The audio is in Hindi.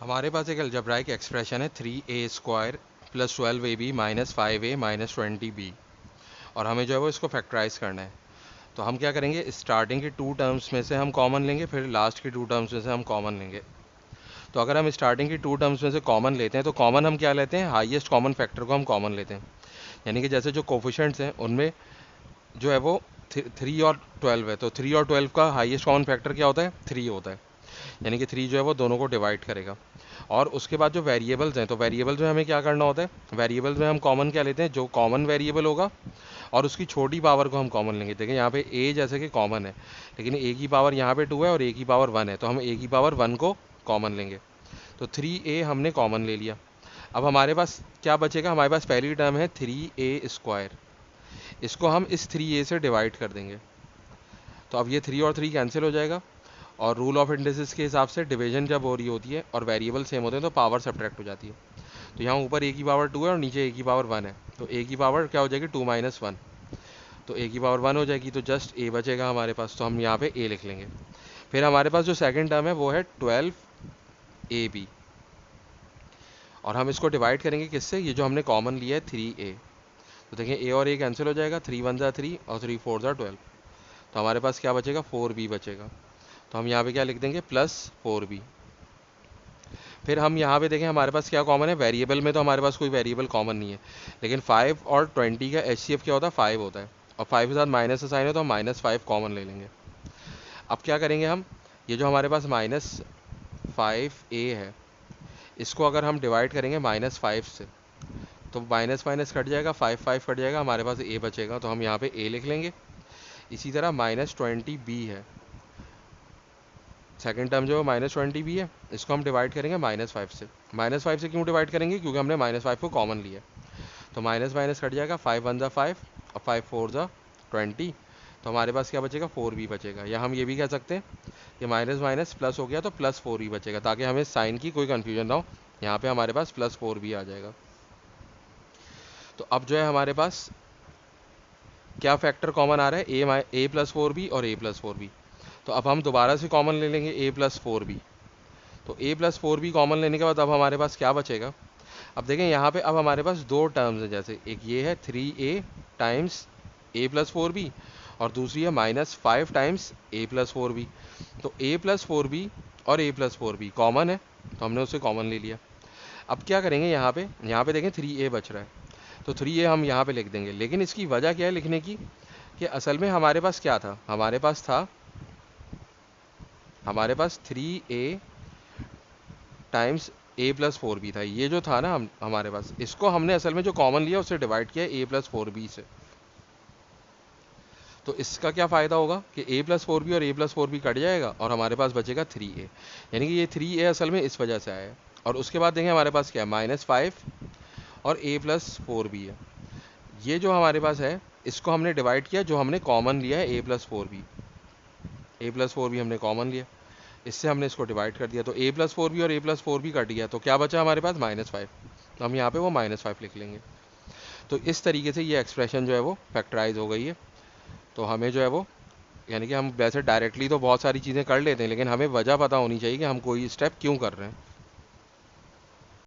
हमारे पास एक अलजेब्राइक एक्सप्रेशन है 3a² plus 12ab minus 5a minus 20b, और हमें जो है वो इसको फैक्टराइज करना है। तो हम क्या करेंगे, स्टार्टिंग के टू टर्म्स में से हम कॉमन लेंगे, फिर लास्ट के टू टर्म्स में से हम कॉमन लेंगे। तो अगर हम स्टार्टिंग की टू टर्म्स में से कॉमन लेते हैं तो कॉमन हम क्या लेते हैं, हाईएस्ट कॉमन फैक्टर को हम कॉमन लेते हैं। यानी कि जैसे जो कोफिशेंट्स हैं उनमें जो है वो 3 और 12 है, तो 3 और 12 का हाईएस्ट कॉमन फैक्टर क्या होता है, 3 होता है। यानी कि 3 जो है वो दोनों को डिवाइड करेगा। और उसके बाद जो वेरिएबल्स हैं, तो वेरिएबल्स में हमें क्या करना होता है, वेरिएबल्स में हम कॉमन क्या लेते हैं, जो कॉमन वेरिएबल होगा और उसकी छोटी पावर को हम कॉमन लेंगे। देखिए यहाँ पे a जैसे कि कॉमन है, लेकिन a की पावर यहाँ पे 2 है और a की पावर 1 है, तो हम a की पावर 1 को कॉमन लेंगे। तो 3a हमने कॉमन ले लिया। अब हमारे पास क्या बचेगा, हमारे पास पहली टर्म है 3a², इसको हम इस 3a से डिवाइड कर देंगे। तो अब ये 3 और 3 कैंसिल हो जाएगा, और रूल ऑफ इंडिसेस के हिसाब से डिवीजन जब हो रही होती है और वेरिएबल सेम होते हैं तो पावर सब्ट्रैक्ट हो जाती है। तो यहाँ ऊपर a की पावर 2 है और नीचे a की पावर 1 है, तो a की पावर क्या हो जाएगी, 2 माइनस 1, तो a की पावर 1 हो जाएगी, तो जस्ट a बचेगा हमारे पास, तो हम यहाँ पे a लिख लेंगे। फिर हमारे पास जो सेकंड टर्म है वो है 12ab, और हम इसको डिवाइड करेंगे किससे, ये जो हमने कॉमन लिया है 3a। तो देखें a और a कैंसिल हो जाएगा, 3 1 ज़ा 3 और 3 4 ज़ा 12, तो हमारे पास क्या बचेगा, 4b बचेगा। तो हम यहाँ पे क्या लिख देंगे, प्लस 4b। फिर हम यहाँ पे देखें हमारे पास क्या कॉमन है, वेरिएबल में तो हमारे पास कोई वेरिएबल कॉमन नहीं है, लेकिन 5 और 20 का HCF क्या होता है, 5 होता है, और 5 के साथ माइनस का साइन है तो हम -5 कॉमन ले लेंगे। अब क्या करेंगे हम, ये जो हमारे पास -5a है, इसको अगर हम डिवाइड करेंगे -5 से, तो माइनस माइनस कट जाएगा, 5 5 कट जाएगा, हमारे पास a बचेगा, तो हम यहाँ पे a लिख लेंगे। इसी तरह -20b है, सेकंड टर्म जो -20b है, इसको हम डिवाइड करेंगे -5 से। -5 से क्यों डिवाइड करेंगे, क्योंकि हमने -5 को कॉमन लिया। तो माइनस माइनस कट जाएगा, 5 1 ज़ा 5 और 5 4 ज़ा 20, तो हमारे पास क्या बचेगा, 4b बचेगा। या हम ये भी कह सकते हैं कि माइनस माइनस प्लस हो गया तो प्लस 4b बचेगा, ताकि हमें साइन की कोई कन्फ्यूजन ना हो। यहाँ पे हमारे पास प्लस 4b आ जाएगा। तो अब जो है हमारे पास क्या फैक्टर कॉमन आ रहा है, a प्लस 4b और a प्लस 4b। तो अब हम दोबारा से कॉमन ले लेंगे a प्लस 4b। तो a प्लस 4b कॉमन लेने के बाद अब हमारे पास क्या बचेगा, अब देखें यहाँ पे अब हमारे पास दो टर्म्स हैं, जैसे एक ये है 3a times a plus 4b, और दूसरी है -5 टाइम्स a प्लस 4b। तो a प्लस 4b और a प्लस 4b कॉमन है, तो हमने उसे कॉमन ले लिया। अब क्या करेंगे, यहाँ पे देखें 3a बच रहा है, तो 3a हम यहाँ पे लिख देंगे। लेकिन इसकी वजह क्या है लिखने की, कि असल में हमारे पास क्या था, हमारे पास 3a times a plus 4b था। ये जो था ना हमारे पास, इसको हमने असल में जो कॉमन लिया उससे डिवाइड किया a प्लस 4b से। तो इसका क्या फ़ायदा होगा कि a प्लस 4b और a प्लस 4b कट जाएगा और हमारे पास बचेगा 3a। यानी कि ये 3a असल में इस वजह से आया है। और उसके बाद देखें हमारे पास क्या है, -5 और a प्लस 4b है। ये जो हमारे पास है इसको हमने डिवाइड किया, जो हमने कॉमन लिया है a प्लस 4b हमने कॉमन लिया, इससे हमने इसको डिवाइड कर दिया। तो a प्लस 4b और a प्लस 4b कट गया, तो क्या बचा हमारे पास, -5। तो हम यहाँ पे वो -5 लिख लेंगे। तो इस तरीके से ये एक्सप्रेशन जो है वो फैक्टराइज हो गई है। तो हमें जो है वो, यानी कि हम वैसे डायरेक्टली तो बहुत सारी चीज़ें कर लेते हैं, लेकिन हमें वजह पता होनी चाहिए कि हम कोई स्टेप क्यों कर रहे हैं।